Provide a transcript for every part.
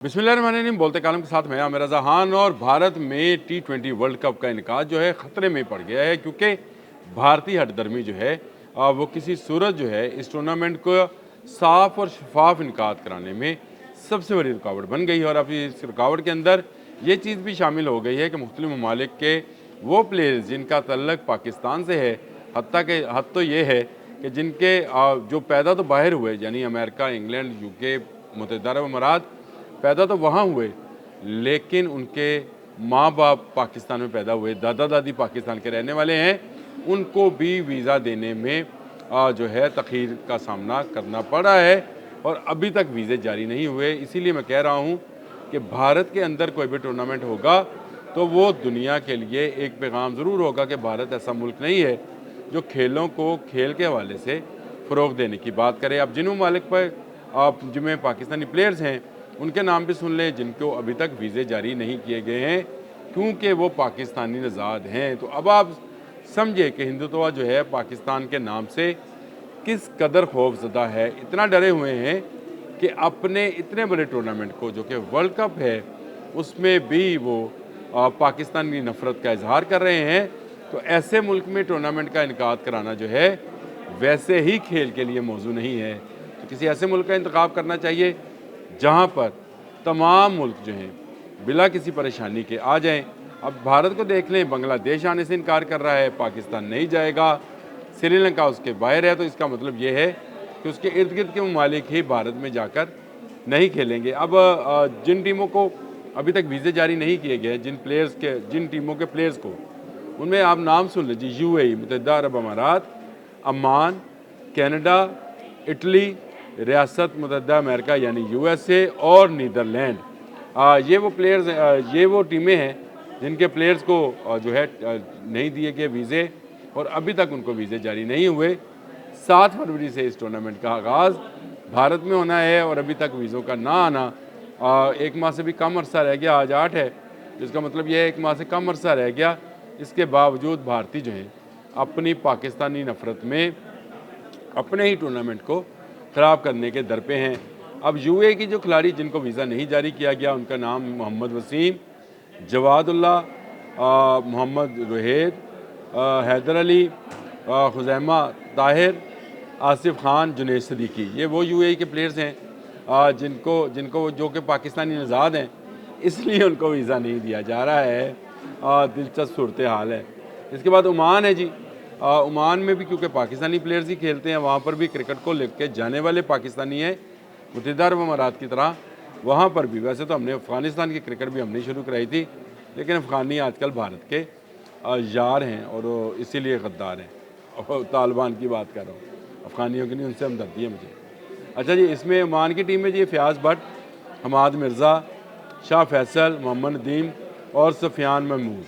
बिस्मिल्लाहिर्रहमानिर्रहीम। बोलते कालम के साथ मैं आमिर रज़ा खान। और भारत में T20 वर्ल्ड कप का इनकाद जो है ख़तरे में पड़ गया है, क्योंकि भारतीय हठधर्मी जो है वो किसी सूरत जो है इस टूर्नामेंट को साफ और शफाफ इनकाद कराने में सबसे बड़ी रुकावट बन गई है। और अब इस रुकावट के अंदर ये चीज़ भी शामिल हो गई है कि मुख्तलिफ ममालिक के वो प्लेयर्स जिनका तल्लक पाकिस्तान से है, हद तो ये है कि जिनके जो पैदा तो बाहर हुए, यानी अमेरिका, इंग्लैंड, UK, मुत्तहिदा अरब अमारात, पैदा तो वहाँ हुए, लेकिन उनके माँ बाप पाकिस्तान में पैदा हुए, दादा दादी पाकिस्तान के रहने वाले हैं, उनको भी वीज़ा देने में जो है तख़ीर का सामना करना पड़ रहा है और अभी तक वीज़े जारी नहीं हुए। इसीलिए मैं कह रहा हूँ कि भारत के अंदर कोई भी टूर्नामेंट होगा तो वो दुनिया के लिए एक पैगाम ज़रूर होगा कि भारत ऐसा मुल्क नहीं है जो खेलों को खेल के हवाले से फ़रोग़ देने की बात करे। अब जिन ममालिक पर आप जिनमें पाकिस्तानी प्लेयर्स हैं उनके नाम भी सुन लें जिनको अभी तक वीज़े जारी नहीं किए गए हैं, क्योंकि वो पाकिस्तानी नज़ाद हैं। तो अब आप समझे कि हिंदुत्व जो है पाकिस्तान के नाम से किस कदर खौफज़दा है। इतना डरे हुए हैं कि अपने इतने बड़े टूर्नामेंट को, जो कि वर्ल्ड कप है, उसमें भी वो पाकिस्तान की नफ़रत का इजहार कर रहे हैं। तो ऐसे मुल्क में टूर्नामेंट का इनकाद कराना जो है वैसे ही खेल के लिए मौजू नहीं है। तो किसी ऐसे मुल्क का इंतखाब करना चाहिए जहाँ पर तमाम मुल्क जो हैं बिला किसी परेशानी के आ जाएं। अब भारत को देख लें, बांग्लादेश आने से इनकार कर रहा है, पाकिस्तान नहीं जाएगा, श्रीलंका उसके बाहर है। तो इसका मतलब ये है कि उसके इर्द गिर्द के ममालिक ही भारत में जाकर नहीं खेलेंगे। अब जिन टीमों को अभी तक वीज़े जारी नहीं किए गए, जिन टीमों के प्लेयर्स को, उनमें आप नाम सुन लीजिए: UAE, मुत्तहिदा अरब अमारात, अमान, कनाडा, इटली, रियासत मुत्तहिदा अमेरिका यानी USA और नीदरलैंड। ये वो प्लेयर्स, ये वो टीमें हैं जिनके प्लेयर्स को जो है नहीं दिए गए वीज़े और अभी तक उनको वीज़े जारी नहीं हुए। 7 फरवरी से इस टूर्नामेंट का आगाज़ भारत में होना है और अभी तक वीज़ों का ना आना, 1 माह से भी कम अरसा रह गया, आज 8 है, जिसका मतलब यह है 1 माह से कम अरसा रह गया। इसके बावजूद भारतीय जो हैं अपनी पाकिस्तानी नफ़रत में अपने ही टूर्नामेंट को ख़राब करने के दर पे हैं। अब UAE की जो खिलाड़ी जिनको वीज़ा नहीं जारी किया गया, उनका नाम मोहम्मद वसीम, जवादुल्ला, मोहम्मद रोहित, हैदर अली, खुज़ैमा ताहिर, आसिफ खान, जुनैद सदीकी, ये वो UAE के प्लेयर्स हैं जिनको जो कि पाकिस्तानी नज़ाद हैं, इसलिए उनको वीज़ा नहीं दिया जा रहा है। दिलचस्प सूरत हाल है। इसके बाद ओमान है जी। ओमान में भी क्योंकि पाकिस्तानी प्लेयर्स ही खेलते हैं, वहाँ पर भी क्रिकेट को लेकर जाने वाले पाकिस्तानी हैं, मुत्तहिदा अरब अमारात की तरह। वहाँ पर भी वैसे तो हमने अफ़गानिस्तान की क्रिकेट भी हमने शुरू कराई थी, लेकिन अफ़गानी आजकल भारत के यार हैं और इसीलिए गद्दार हैं। और तालिबान की बात कर रहा हूँ, अफ़गानियों की नहीं, उनसे हमदर्दी है मुझे। अच्छा जी, इसमें ओमान की टीम में जी फ़याज़ भट्ट, हमाद मिर्ज़ा, शाह फैसल, मोहम्मद नदीम और सफ़ियान महमूद,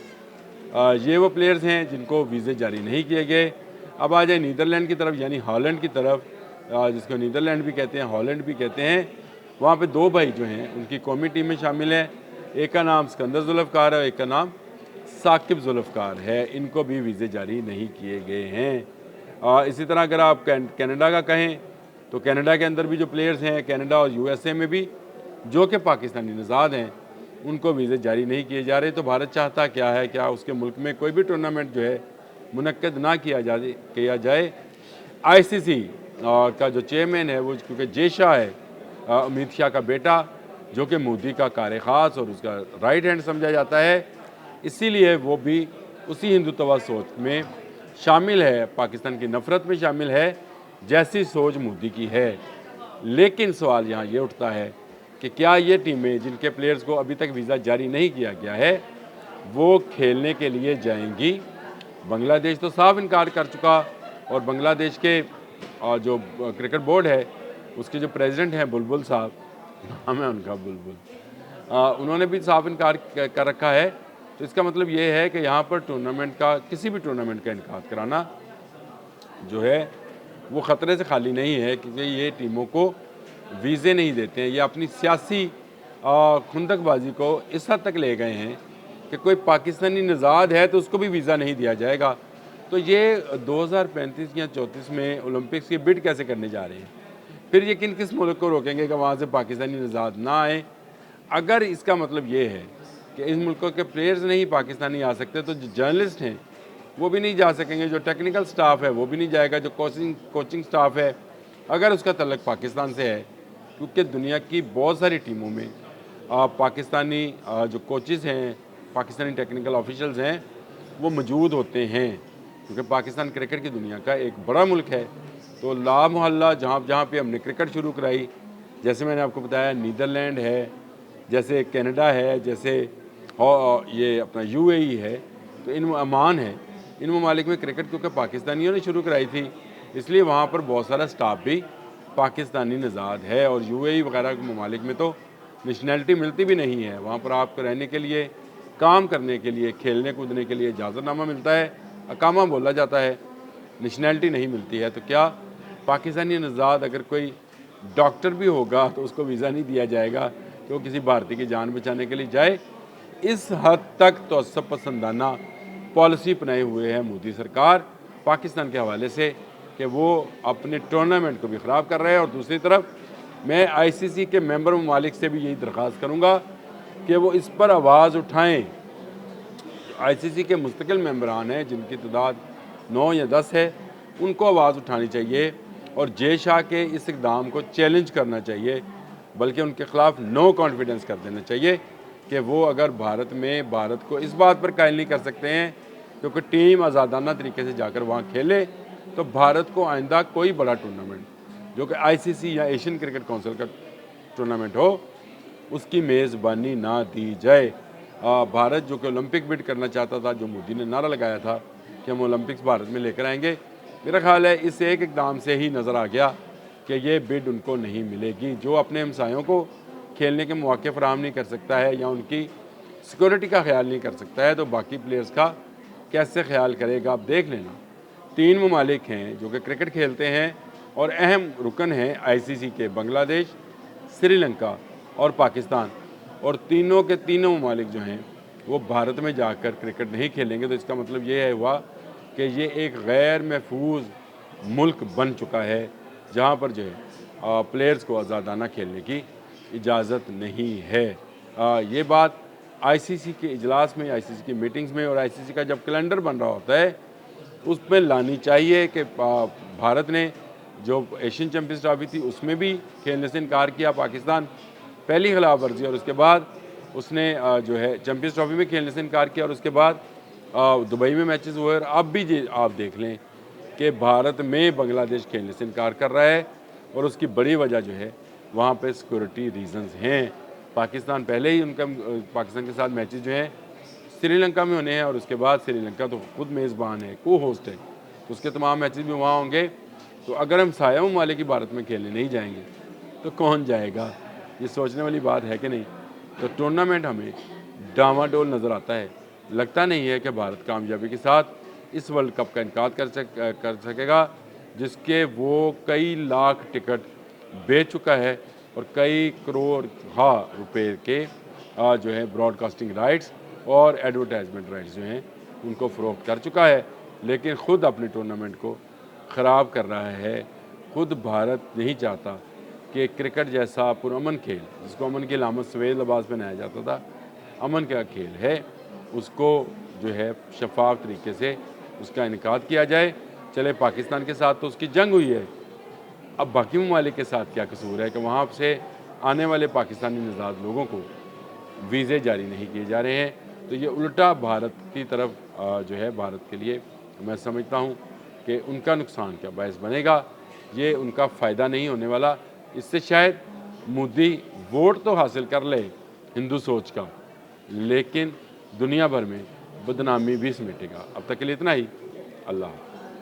ये वो प्लेयर्स हैं जिनको वीज़े जारी नहीं किए गए। अब आ जाए नीदरलैंड की तरफ, यानी हॉलैंड की तरफ, जिसको नीदरलैंड भी कहते हैं, हॉलैंड भी कहते हैं। वहाँ पे 2 भाई जो हैं उनकी कौमी टीम में शामिल है। एक का नाम सिकंदर जुल्फ़कार है, एक का नाम साकिब जुल्फ़कार है। इनको भी वीज़े जारी नहीं किए गए हैं। इसी तरह अगर आप कनाडा का कहें तो कनाडा के अंदर भी जो प्लेयर्स हैं, कनाडा और USA में भी, जो कि पाकिस्तानी नज़ाद हैं, उनको वीज़े जारी नहीं किए जा रहे। तो भारत चाहता क्या है, क्या उसके मुल्क में कोई भी टूर्नामेंट जो है मुनक्कद ना किया जाए। ICC का जो चेयरमैन है वो, क्योंकि जे शाह है, अमित शाह का बेटा, जो कि मोदी का कार ख़ास और उसका राइट हैंड समझा जाता है, इसीलिए वो भी उसी हिंदुत्व सोच में शामिल है, पाकिस्तान की नफ़रत में शामिल है, जैसी सोच मोदी की है। लेकिन सवाल यहाँ ये उठता है कि क्या ये टीमें जिनके प्लेयर्स को अभी तक वीज़ा जारी नहीं किया गया है वो खेलने के लिए जाएंगी? बांग्लादेश तो साफ इनकार कर चुका, और बांग्लादेश के जो क्रिकेट बोर्ड है उसके जो प्रेसिडेंट हैं बुलबुल साहब, नाम है उनका बुलबुल, उन्होंने भी साफ इनकार कर रखा है। तो इसका मतलब ये है कि यहाँ पर किसी भी टूर्नामेंट का इनकाद कराना जो है वो ख़तरे से खाली नहीं है, क्योंकि ये टीमों को वीज़े नहीं देते हैं। ये अपनी सियासी खुंदकबाजी को इस हद तक ले गए हैं कि कोई पाकिस्तानी नज़ाद है तो उसको भी वीज़ा नहीं दिया जाएगा। तो ये 2035 या 34 में ओलंपिक्स की बिड कैसे करने जा रहे हैं? फिर ये किस मुल्क को रोकेंगे कि वहाँ से पाकिस्तानी नज़ाद ना आए? अगर इसका मतलब ये है कि इन मुल्कों के प्लेयर्स नहीं पाकिस्तानी आ सकते, तो जो जर्नलिस्ट हैं वो भी नहीं जा सकेंगे, जो टेक्निकल स्टाफ है वो भी नहीं जाएगा, जो कोचिंग स्टाफ है अगर उसका तल्लक पाकिस्तान से है, क्योंकि दुनिया की बहुत सारी टीमों में पाकिस्तानी जो कोचेज़ हैं, पाकिस्तानी टेक्निकल ऑफिशियल्स हैं, वो मौजूद होते हैं, क्योंकि पाकिस्तान क्रिकेट की दुनिया का एक बड़ा मुल्क है। तो ला मोहल्ला जहाँ जहाँ पे हमने क्रिकेट शुरू कराई, जैसे मैंने आपको बताया नीदरलैंड है, जैसे कनाडा है, जैसे ये अपना यूएई है, तो इन अमान है, इन ममालिक में क्रिकेट क्योंकि पाकिस्तानियों ने शुरू कराई थी, इसलिए वहाँ पर बहुत सारा स्टाफ भी पाकिस्तानी नज़ाद है। और यूएई वगैरह के ममालिक में तो नेशनैलिटी मिलती भी नहीं है, वहाँ पर आपको रहने के लिए, काम करने के लिए, खेलने कूदने के लिए इजाज़तनामा मिलता है, अकामा बोला जाता है, नेशनैलिटी नहीं मिलती है। तो क्या पाकिस्तानी नज़ाद अगर कोई डॉक्टर भी होगा तो उसको वीज़ा नहीं दिया जाएगा कि वो किसी भारतीय की जान बचाने के लिए जाए? इस हद तक तो सब पसंदाना पॉलिसी अपनाए हुए है मोदी सरकार पाकिस्तान के हवाले से कि वो अपने टूर्नामेंट को भी ख़राब कर रहे हैं। और दूसरी तरफ मैं आईसीसी के मेंबर ममालिक से भी यही दरख्वास्त करूँगा कि वो इस पर आवाज़ उठाएँ। आईसीसी के मुस्तकिल मेंबरान हैं जिनकी तादाद 9 या 10 है, उनको आवाज़ उठानी चाहिए और जे शाह के इस इक़दाम को चैलेंज करना चाहिए, बल्कि उनके ख़िलाफ़ नो कॉन्फिडेंस कर देना चाहिए कि वो अगर भारत में भारत को इस बात पर कायल नहीं कर सकते हैं क्योंकि टीम आज़ादाना तरीके से जाकर वहाँ खेले, तो भारत को आइंदा कोई बड़ा टूर्नामेंट जो कि आईसीसी या एशियन क्रिकेट काउंसिल का टूर्नामेंट हो, उसकी मेज़बानी ना दी जाए। भारत जो कि ओलंपिक बिड करना चाहता था, जो मोदी ने नारा लगाया था कि हम ओलंपिक्स भारत में लेकर आएंगे, मेरा ख्याल है इस एक इक़दाम से ही नज़र आ गया कि ये बिड उनको नहीं मिलेगी। जो अपने हमसायों को खेलने के मौके फराहम नहीं कर सकता है या उनकी सिक्योरिटी का ख्याल नहीं कर सकता है, तो बाकी प्लेयर्स का कैसे ख्याल करेगा? आप देख लेना, 3 ममालिक हैं जो कि क्रिकेट खेलते हैं और अहम रुकन हैं आईसीसी के, बांग्लादेश, श्रीलंका और पाकिस्तान, और तीनों के तीनों ममालिक जो हैं वो भारत में जाकर क्रिकेट नहीं खेलेंगे। तो इसका मतलब ये है हुआ कि ये एक गैर महफूज मुल्क बन चुका है जहाँ पर जो है प्लेयर्स को आज़ादाना खेलने की इजाज़त नहीं है। ये बात आईसीसी के इजलास में, आईसीसी की मीटिंग्स में और आईसीसी का जब कैलेंडर बन रहा होता है उसमें लानी चाहिए कि भारत ने जो एशियन चैम्पियंस ट्रॉफी थी उसमें भी खेलने से इनकार किया, पाकिस्तान पहली खिलाफ वर्जी, और उसके बाद उसने जो है चैम्पियंस ट्रॉफी में खेलने से इनकार किया, और उसके बाद दुबई में मैचेस हुए। और अब भी आप देख लें कि भारत में बांग्लादेश खेलने से इनकार कर रहा है, और उसकी बड़ी वजह जो है वहाँ पे सिक्योरिटी रीजंस हैं। पाकिस्तान पहले ही उनका पाकिस्तान के साथ मैचेस जो हैं श्रीलंका में होने हैं, और उसके बाद श्रीलंका तो खुद मेज़बान है, को होस्ट है, तो उसके तमाम मैचेस भी वहाँ होंगे। तो अगर हम साया ममालिक की भारत में खेलने नहीं जाएंगे तो कौन जाएगा? ये सोचने वाली बात है कि नहीं? तो टूर्नामेंट हमें डामाडोल नज़र आता है। लगता नहीं है कि भारत कामयाबी के साथ इस वर्ल्ड कप का इनकाद कर सकेगा, जिसके वो कई लाख टिकट बेच चुका है और कई करोड़ रुपए के जो है ब्रॉडकास्टिंग राइट्स और एडवर्टाइजमेंट राइट्स जो हैं उनको फ़रोख्त कर चुका है, लेकिन ख़ुद अपने टूर्नामेंट को ख़राब कर रहा है। ख़ुद भारत नहीं चाहता कि क्रिकेट जैसा पुरअमन खेल, जिसको अमन की अलामत सफ़ेद लिबास पहनाया जाता था, अमन का खेल है, उसको जो है शफाफ तरीके से उसका इनकाद किया जाए। चले पाकिस्तान के साथ तो उसकी जंग हुई है, अब बाकी ममालिक के साथ क्या कसूर है कि वहाँ से आने वाले पाकिस्तानी नज़ाद लोगों को वीज़े जारी नहीं किए जा रहे हैं। तो ये उल्टा भारत की तरफ जो है, भारत के लिए मैं समझता हूँ कि उनका नुकसान क्या बायस बनेगा, ये उनका फ़ायदा नहीं होने वाला। इससे शायद मोदी वोट तो हासिल कर ले हिंदू सोच का, लेकिन दुनिया भर में बदनामी भी समेटेगा। अब तक के लिए इतना ही। अल्लाह।